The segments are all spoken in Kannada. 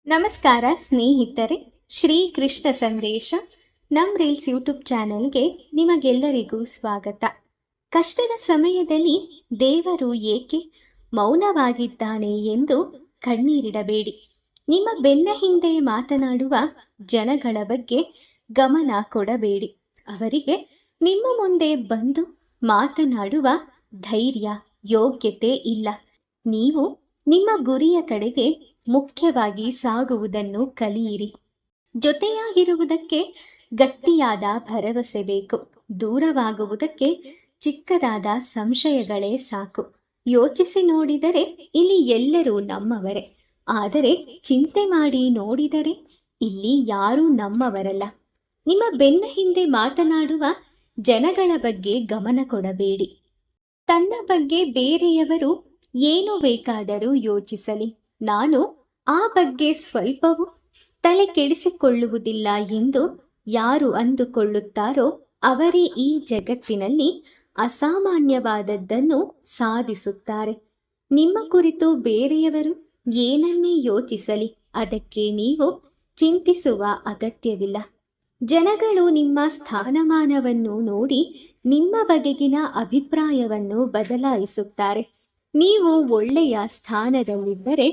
ನಮಸ್ಕಾರ ಸ್ನೇಹಿತರೆ, ಶ್ರೀ ಕೃಷ್ಣ ಸಂದೇಶ ನಮ್ಮ ರೀಲ್ಸ್ ಯೂಟ್ಯೂಬ್ ಚಾನೆಲ್ಗೆ ನಿಮಗೆಲ್ಲರಿಗೂ ಸ್ವಾಗತ. ಕಷ್ಟದ ಸಮಯದಲ್ಲಿ ದೇವರು ಏಕೆ ಮೌನವಾಗಿದ್ದಾನೆ ಎಂದು ಕಣ್ಣೀರಿಡಬೇಡಿ. ನಿಮ್ಮ ಬೆನ್ನ ಹಿಂದೆ ಮಾತನಾಡುವ ಜನಗಳ ಬಗ್ಗೆ ಗಮನ ಕೊಡಬೇಡಿ. ಅವರಿಗೆ ನಿಮ್ಮ ಮುಂದೆ ಬಂದು ಮಾತನಾಡುವ ಧೈರ್ಯ, ಯೋಗ್ಯತೆ ಇಲ್ಲ. ನೀವು ನಿಮ್ಮ ಗುರಿಯ ಕಡೆಗೆ ಮುಖ್ಯವಾಗಿ ಸಾಗುವುದನ್ನು ಕಲಿಯಿರಿ. ಜೊತೆಯಾಗಿರುವುದಕ್ಕೆ ಗಟ್ಟಿಯಾದ ಭರವಸೆ ಬೇಕು. ದೂರವಾಗುವುದಕ್ಕೆ ಚಿಕ್ಕದಾದ ಸಂಶಯಗಳೇ ಸಾಕು. ಯೋಚಿಸಿ ನೋಡಿದರೆ ಇಲ್ಲಿ ಎಲ್ಲರೂ ನಮ್ಮವರೇ, ಆದರೆ ಚಿಂತೆ ಮಾಡಿ ನೋಡಿದರೆ ಇಲ್ಲಿ ಯಾರೂ ನಮ್ಮವರಲ್ಲ. ನಿಮ್ಮ ಬೆನ್ನ ಹಿಂದೆ ಮಾತನಾಡುವ ಜನಗಳ ಬಗ್ಗೆ ಗಮನ ಕೊಡಬೇಡಿ. ತನ್ನ ಬಗ್ಗೆ ಬೇರೆಯವರು ಏನು ಬೇಕಾದರೂ ಯೋಚಿಸಲಿ, ನಾನು ಆ ಬಗ್ಗೆ ಸ್ವಲ್ಪವೂ ತಲೆ ಕೆಡಿಸಿಕೊಳ್ಳುವುದಿಲ್ಲ ಎಂದು ಯಾರು ಅಂದುಕೊಳ್ಳುತ್ತಾರೋ ಅವರೇ ಈ ಜಗತ್ತಿನಲ್ಲಿ ಅಸಾಮಾನ್ಯವಾದದ್ದನ್ನು ಸಾಧಿಸುತ್ತಾರೆ. ನಿಮ್ಮ ಕುರಿತು ಬೇರೆಯವರು ಏನನ್ನೇ ಯೋಚಿಸಲಿ, ಅದಕ್ಕೆ ನೀವು ಚಿಂತಿಸುವ ಅಗತ್ಯವಿಲ್ಲ. ಜನಗಳು ನಿಮ್ಮ ಸ್ಥಾನಮಾನವನ್ನು ನೋಡಿ ನಿಮ್ಮ ಬಗೆಗಿನ ಅಭಿಪ್ರಾಯವನ್ನು ಬದಲಾಯಿಸುತ್ತಾರೆ. ನೀವು ಒಳ್ಳೆಯ ಸ್ಥಾನದಲ್ಲಿದ್ದರೆ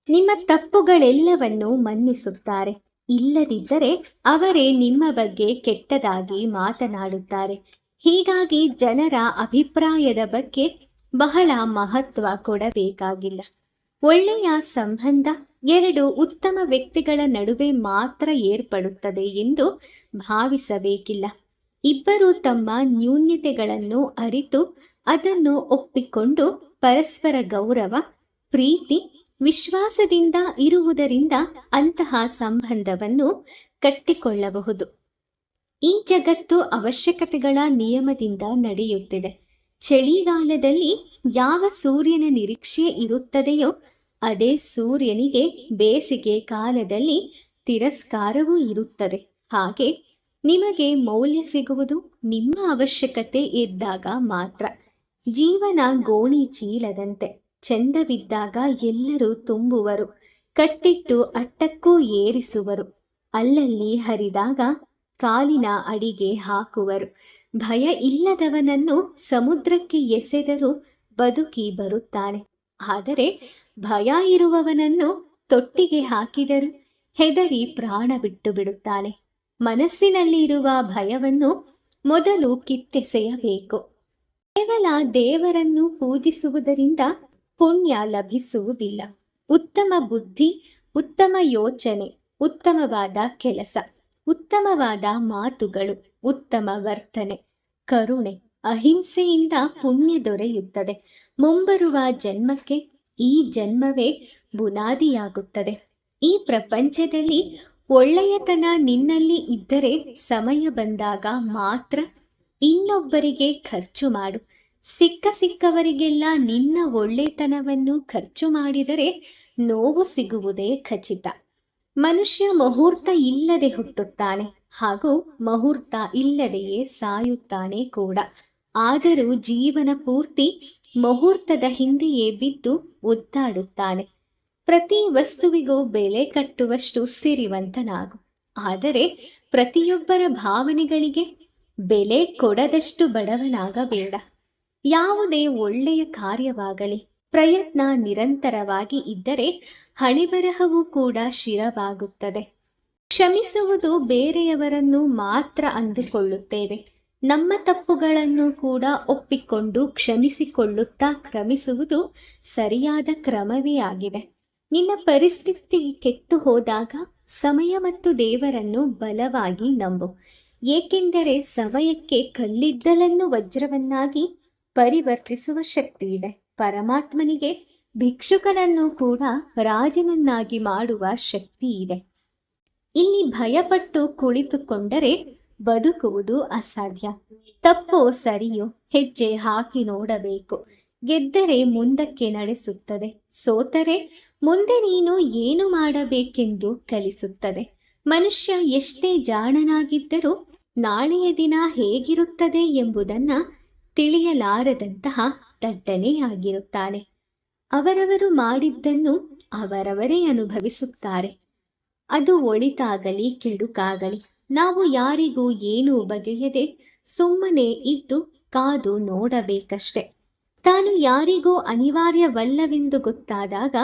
ನಿಮ್ಮ ತಪ್ಪುಗಳೆಲ್ಲವನ್ನು ಮನ್ನಿಸುತ್ತಾರೆ. ಇಲ್ಲದಿದ್ದರೆ ಅವರೇ ನಿಮ್ಮ ಬಗ್ಗೆ ಕೆಟ್ಟದಾಗಿ ಮಾತನಾಡುತ್ತಾರೆ. ಹೀಗಾಗಿ ಜನರ ಅಭಿಪ್ರಾಯದ ಬಗ್ಗೆ ಬಹಳ ಮಹತ್ವ ಕೊಡಬೇಕಾಗಿಲ್ಲ. ಒಳ್ಳೆಯ ಸಂಬಂಧ ಎರಡು ಉತ್ತಮ ವ್ಯಕ್ತಿಗಳ ನಡುವೆ ಮಾತ್ರ ಏರ್ಪಡುತ್ತದೆ ಎಂದು ಭಾವಿಸಬೇಕಿಲ್ಲ. ಇಬ್ಬರು ತಮ್ಮ ನ್ಯೂನ್ಯತೆಗಳನ್ನು ಅರಿತು ಅದನ್ನು ಒಪ್ಪಿಕೊಂಡು ಪರಸ್ಪರ ಗೌರವ, ಪ್ರೀತಿ, ವಿಶ್ವಾಸದಿಂದ ಇರುವುದರಿಂದ ಅಂತಹ ಸಂಬಂಧವನ್ನು ಕಟ್ಟಿಕೊಳ್ಳಬಹುದು. ಈ ಜಗತ್ತು ಅವಶ್ಯಕತೆಗಳ ನಿಯಮದಿಂದ ನಡೆಯುತ್ತಿದೆ. ಚಳಿಗಾಲದಲ್ಲಿ ಯಾವ ಸೂರ್ಯನ ನಿರೀಕ್ಷೆ ಇರುತ್ತದೆಯೋ ಅದೇ ಸೂರ್ಯನಿಗೆ ಬೇಸಿಗೆ ಕಾಲದಲ್ಲಿ ತಿರಸ್ಕಾರವೂ ಇರುತ್ತದೆ. ಹಾಗೆ ನಿಮಗೆ ಮೌಲ್ಯ ಸಿಗುವುದು ನಿಮ್ಮ ಅವಶ್ಯಕತೆ ಇದ್ದಾಗ ಮಾತ್ರ. ಜೀವನ ಗೋಣಿ ಚೀಲದಂತೆ, ಚೆಂದವಿದ್ದಾಗ ಎಲ್ಲರೂ ತುಂಬುವರು, ಕಟ್ಟಿಟ್ಟು ಅಟ್ಟಕ್ಕೂ ಏರಿಸುವರು, ಅಲ್ಲಲ್ಲಿ ಹರಿದಾಗ ಕಾಲಿನ ಅಡಿಗೆ ಹಾಕುವರು. ಭಯ ಇಲ್ಲದವನನ್ನು ಸಮುದ್ರಕ್ಕೆ ಎಸೆದರೂ ಬದುಕಿ ಬರುತ್ತಾನೆ, ಆದರೆ ಭಯ ಇರುವವನನ್ನು ತೊಟ್ಟಿಗೆ ಹಾಕಿದರೂ ಹೆದರಿ ಪ್ರಾಣ ಬಿಟ್ಟು ಬಿಡುತ್ತಾನೆ. ಮನಸ್ಸಿನಲ್ಲಿರುವ ಭಯವನ್ನು ಮೊದಲು ಕಿತ್ತೆಸೆಯಬೇಕು. ಕೇವಲ ದೇವರನ್ನು ಪೂಜಿಸುವುದರಿಂದ ಪುಣ್ಯ ಲಭಿಸುವುದಿಲ್ಲ. ಉತ್ತಮ ಬುದ್ಧಿ, ಉತ್ತಮ ಯೋಚನೆ, ಉತ್ತಮವಾದ ಕೆಲಸ, ಉತ್ತಮವಾದ ಮಾತುಗಳು, ಉತ್ತಮ ವರ್ತನೆ, ಕರುಣೆ, ಅಹಿಂಸೆಯಿಂದ ಪುಣ್ಯ ದೊರೆಯುತ್ತದೆ. ಮುಂಬರುವ ಜನ್ಮಕ್ಕೆ ಈ ಜನ್ಮವೇ ಬುನಾದಿಯಾಗುತ್ತದೆ. ಈ ಪ್ರಪಂಚದಲ್ಲಿ ಒಳ್ಳೆಯತನ ನಿನ್ನಲ್ಲಿ ಇದ್ದರೆ ಸಮಯ ಬಂದಾಗ ಮಾತ್ರ ಇನ್ನೊಬ್ಬರಿಗೆ ಖರ್ಚು ಮಾಡು. ಸಿಕ್ಕವರಿಗೆಲ್ಲ ನಿನ್ನ ಒಳ್ಳೆತನವನ್ನು ಖರ್ಚು ಮಾಡಿದರೆ ನೋವು ಸಿಗುವುದೇ ಖಚಿತ. ಮನುಷ್ಯ ಮುಹೂರ್ತ ಇಲ್ಲದೆ ಹುಟ್ಟುತ್ತಾನೆ ಹಾಗೂ ಮುಹೂರ್ತ ಇಲ್ಲದೆಯೇ ಸಾಯುತ್ತಾನೆ ಕೂಡ. ಆದರೂ ಜೀವನ ಪೂರ್ತಿ ಮುಹೂರ್ತದ ಹಿಂದೆಯೇ ಬಿದ್ದು ಒದ್ದಾಡುತ್ತಾನೆ. ಪ್ರತಿ ವಸ್ತುವಿಗೂ ಬೆಲೆ ಕಟ್ಟುವಷ್ಟು ಸಿರಿವಂತನಾಗು, ಆದರೆ ಪ್ರತಿಯೊಬ್ಬರ ಭಾವನೆಗಳಿಗೆ ಬೆಲೆ ಕೊಡದಷ್ಟು ಬಡವನಾಗಬೇಡ. ಯಾವುದೇ ಒಳ್ಳೆಯ ಕಾರ್ಯವಾಗಲಿ ಪ್ರಯತ್ನ ನಿರಂತರವಾಗಿ ಇದ್ದರೆ ಹಣೆಬರಹವೂ ಕೂಡ ಶಿರವಾಗುತ್ತದೆ. ಕ್ಷಮಿಸುವುದು ಬೇರೆಯವರನ್ನು ಮಾತ್ರ ಅಂದುಕೊಳ್ಳುತ್ತೇವೆ. ನಮ್ಮ ತಪ್ಪುಗಳನ್ನು ಕೂಡ ಒಪ್ಪಿಕೊಂಡು ಕ್ಷಮಿಸಿಕೊಳ್ಳುತ್ತಾ ಕ್ರಮಿಸುವುದು ಸರಿಯಾದ ಕ್ರಮವೇ ಆಗಿದೆ. ನಿನ್ನ ಪರಿಸ್ಥಿತಿ ಕೆಟ್ಟು ಹೋದಾಗ ಸಮಯ ಮತ್ತು ದೇವರನ್ನು ಬಲವಾಗಿ ನಂಬು. ಏಕೆಂದರೆ ಸಮಯಕ್ಕೆ ಕಲ್ಲಿದ್ದಲನ್ನು ವಜ್ರವನ್ನಾಗಿ ಪರಿವರ್ತಿಸುವ ಶಕ್ತಿ ಇದೆ. ಪರಮಾತ್ಮನಿಗೆ ಭಿಕ್ಷುಕನನ್ನು ಕೂಡ ರಾಜನನ್ನಾಗಿ ಮಾಡುವ ಶಕ್ತಿ ಇದೆ. ಇಲ್ಲಿ ಭಯಪಟ್ಟು ಕುಳಿತುಕೊಂಡರೆ ಬದುಕುವುದು ಅಸಾಧ್ಯ. ತಪ್ಪೋ ಸರಿಯೋ ಹೆಜ್ಜೆ ಹಾಕಿ ನೋಡಬೇಕು. ಗೆದ್ದರೆ ಮುಂದಕ್ಕೆ ನಡೆಸುತ್ತದೆ, ಸೋತರೆ ಮುಂದೆ ನೀನು ಏನು ಮಾಡಬೇಕೆಂದು ಕಲಿಸುತ್ತದೆ. ಮನುಷ್ಯ ಎಷ್ಟೇ ಜಾಣನಾಗಿದ್ದರೂ ನಾಳೆಯ ದಿನ ಹೇಗಿರುತ್ತದೆ ಎಂಬುದನ್ನ ತಿಳಿಯಲಾರದಂತಹ ದಡ್ಡನೆಯಾಗಿರುತ್ತಾನೆ. ಅವರವರು ಮಾಡಿದ್ದನ್ನು ಅವರವರೇ ಅನುಭವಿಸುತ್ತಾರೆ. ಅದು ಒಳಿತಾಗಲಿ ಕೆಡುಕಾಗಲಿ ನಾವು ಯಾರಿಗೂ ಏನೂ ಬಗೆಯದೆ ಸುಮ್ಮನೆ ಇದ್ದು ಕಾದು ನೋಡಬೇಕಷ್ಟೆ. ತಾನು ಯಾರಿಗೂ ಅನಿವಾರ್ಯವಲ್ಲವೆಂದು ಗೊತ್ತಾದಾಗ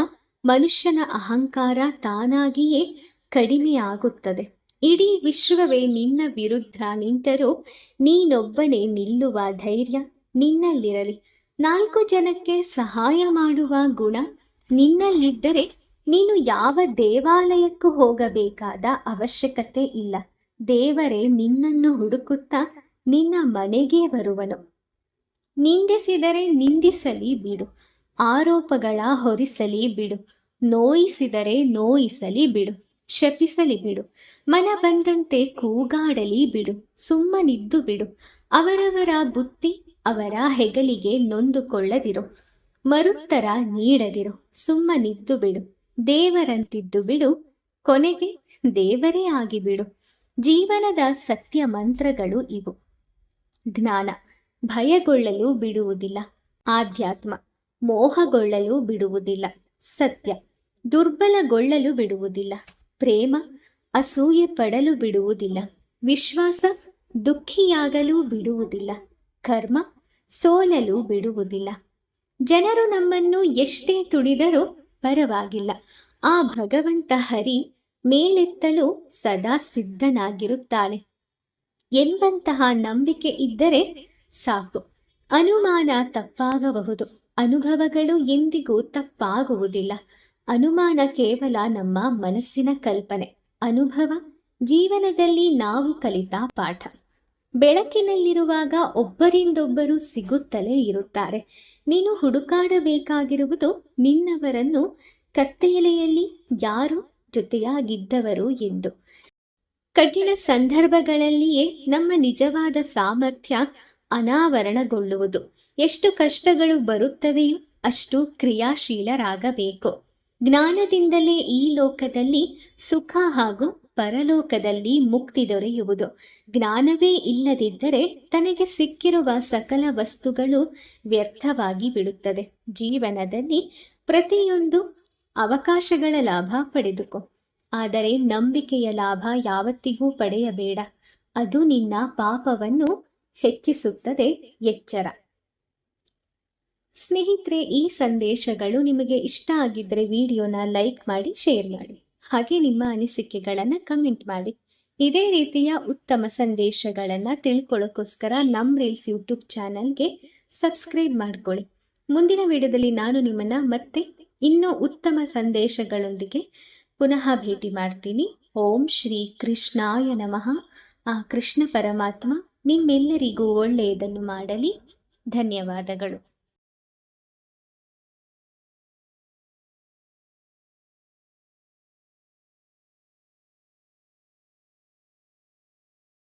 ಮನುಷ್ಯನ ಅಹಂಕಾರ ತಾನಾಗಿಯೇ ಕಡಿಮೆಯಾಗುತ್ತದೆ. ಇಡೀ ವಿಶ್ವವೇ ನಿನ್ನ ವಿರುದ್ಧ ನಿಂತರೂ ನೀನೊಬ್ಬನೇ ನಿಲ್ಲುವ ಧೈರ್ಯ ನಿನ್ನಲ್ಲಿರಲಿ. 4 ಜನಕ್ಕೆ ಸಹಾಯ ಮಾಡುವ ಗುಣ ನಿನ್ನಲ್ಲಿದ್ದರೆ ನೀನು ಯಾವ ದೇವಾಲಯಕ್ಕೂ ಹೋಗಬೇಕಾದ ಅವಶ್ಯಕತೆ ಇಲ್ಲ. ದೇವರೇ ನಿನ್ನನ್ನು ಹುಡುಕುತ್ತಾ ನಿನ್ನ ಮನೆಗೆ ಬರುವನು. ನಿಂದಿಸಿದರೆ ನಿಂದಿಸಲಿ ಬಿಡು, ಆರೋಪಗಳ ಹೊರಿಸಲಿ ಬಿಡು, ನೋಯಿಸಿದರೆ ನೋಯಿಸಲಿ ಬಿಡು, ಶಪಿಸಲಿ ಬಿಡು, ಮನ ಬಂದಂತೆ ಕೂಗಾಡಲಿ ಬಿಡು, ಸುಮ್ಮನಿದ್ದು ಬಿಡು. ಅವರವರ ಬುದ್ಧಿ ಅವರ ಹೆಗಲಿಗೆ ನೊಂದುಕೊಳ್ಳದಿರು, ಮರುತ್ತರ ನೀಡದಿರು, ಸುಮ್ಮನಿದ್ದು ಬಿಡು, ದೇವರಂತಿದ್ದು ಬಿಡು, ಕೊನೆಗೆ ದೇವರೇ ಆಗಿಬಿಡು. ಜೀವನದ ಸತ್ಯ ಮಂತ್ರಗಳು ಇವು. ಜ್ಞಾನ ಭಯಗೊಳ್ಳಲು ಬಿಡುವುದಿಲ್ಲ, ಆಧ್ಯಾತ್ಮ ಮೋಹಗೊಳ್ಳಲು ಬಿಡುವುದಿಲ್ಲ, ಸತ್ಯ ದುರ್ಬಲಗೊಳ್ಳಲು ಬಿಡುವುದಿಲ್ಲ, ಪ್ರೇಮ ಅಸೂಯೆ ಪಡಲು ಬಿಡುವುದಿಲ್ಲ, ವಿಶ್ವಾಸ ದುಃಖಿಯಾಗಲು ಬಿಡುವುದಿಲ್ಲ, ಕರ್ಮ ಸೋಲಲು ಬಿಡುವುದಿಲ್ಲ. ಜನರು ನಮ್ಮನ್ನು ಎಷ್ಟೇ ತುಡಿದರೂ ಪರವಾಗಿಲ್ಲ, ಆ ಭಗವಂತ ಹರಿ ಮೇಲೆತ್ತಲು ಸದಾ ಸಿದ್ಧನಾಗಿರುತ್ತಾನೆ ಎಂಬಂತಹ ನಂಬಿಕೆ ಇದ್ದರೆ ಸಾಕು. ಅನುಮಾನ ತಪ್ಪಾಗಬಹುದು, ಅನುಭವಗಳು ಎಂದಿಗೂ ತಪ್ಪಾಗುವುದಿಲ್ಲ. ಅನುಮಾನ ಕೇವಲ ನಮ್ಮ ಮನಸ್ಸಿನ ಕಲ್ಪನೆ, ಅನುಭವ ಜೀವನದಲ್ಲಿ ನಾವು ಕಲಿತ ಪಾಠ. ಬೆಳಕಿನಲ್ಲಿರುವಾಗ ಒಬ್ಬರಿಂದೊಬ್ಬರು ಸಿಗುತ್ತಲೇ ಇರುತ್ತಾರೆ. ನೀನು ಹುಡುಕಾಡಬೇಕಾಗಿರುವುದು ನಿನ್ನವರನ್ನು, ಕತ್ತಲೆಯಲ್ಲಿ ಯಾರು ಜೊತೆಯಾಗಿದ್ದವರು ಎಂದು. ಕಠಿಣ ಸಂದರ್ಭಗಳಲ್ಲಿಯೇ ನಮ್ಮ ನಿಜವಾದ ಸಾಮರ್ಥ್ಯ ಅನಾವರಣಗೊಳ್ಳುವುದು. ಎಷ್ಟು ಕಷ್ಟಗಳು ಬರುತ್ತವೆಯೋ ಅಷ್ಟು ಕ್ರಿಯಾಶೀಲರಾಗಬೇಕು. ಜ್ಞಾನದಿಂದಲೇ ಈ ಲೋಕದಲ್ಲಿ ಸುಖ ಹಾಗೂ ಪರಲೋಕದಲ್ಲಿ ಮುಕ್ತಿ ದೊರೆಯುವುದು. ಜ್ಞಾನವೇ ಇಲ್ಲದಿದ್ದರೆ ತನಗೆ ಸಿಕ್ಕಿರುವ ಸಕಲ ವಸ್ತುಗಳು ವ್ಯರ್ಥವಾಗಿ ಬಿಡುತ್ತದೆ. ಜೀವನದಲ್ಲಿ ಪ್ರತಿಯೊಂದು ಅವಕಾಶಗಳ ಲಾಭ ಪಡೆದುಕೋ, ಆದರೆ ನಂಬಿಕೆಯ ಲಾಭ ಯಾವತ್ತಿಗೂ ಪಡೆಯಬೇಡ. ಅದು ನಿನ್ನ ಪಾಪವನ್ನು ಹೆಚ್ಚಿಸುತ್ತದೆ. ಎಚ್ಚರ. ಸ್ನೇಹಿತರೆ, ಈ ಸಂದೇಶಗಳು ನಿಮಗೆ ಇಷ್ಟ ಆಗಿದ್ದರೆ ವಿಡಿಯೋನ ಲೈಕ್ ಮಾಡಿ, ಶೇರ್ ಮಾಡಿ, ಹಾಗೆ ನಿಮ್ಮ ಅನಿಸಿಕೆಗಳನ್ನು ಕಮೆಂಟ್ ಮಾಡಿ. ಇದೇ ರೀತಿಯ ಉತ್ತಮ ಸಂದೇಶಗಳನ್ನು ತಿಳ್ಕೊಳ್ಳೋಕ್ಕೋಸ್ಕರ ನಮ್ಮ ರೀಲ್ಸ್ ಯೂಟ್ಯೂಬ್ ಚಾನಲ್ಗೆ ಸಬ್ಸ್ಕ್ರೈಬ್ ಮಾಡ್ಕೊಳ್ಳಿ. ಮುಂದಿನ ವಿಡಿಯೋದಲ್ಲಿ ನಾನು ನಿಮ್ಮನ್ನು ಮತ್ತೆ ಇನ್ನೂ ಉತ್ತಮ ಸಂದೇಶಗಳೊಂದಿಗೆ ಪುನಃ ಭೇಟಿ ಮಾಡ್ತೀನಿ. ಓಂ ಶ್ರೀ ಕೃಷ್ಣಾಯ ನಮಃ. ಆ ಕೃಷ್ಣ ಪರಮಾತ್ಮ ನಿಮ್ಮೆಲ್ಲರಿಗೂ ಒಳ್ಳೆಯದನ್ನು ಮಾಡಲಿ. ಧನ್ಯವಾದಗಳು.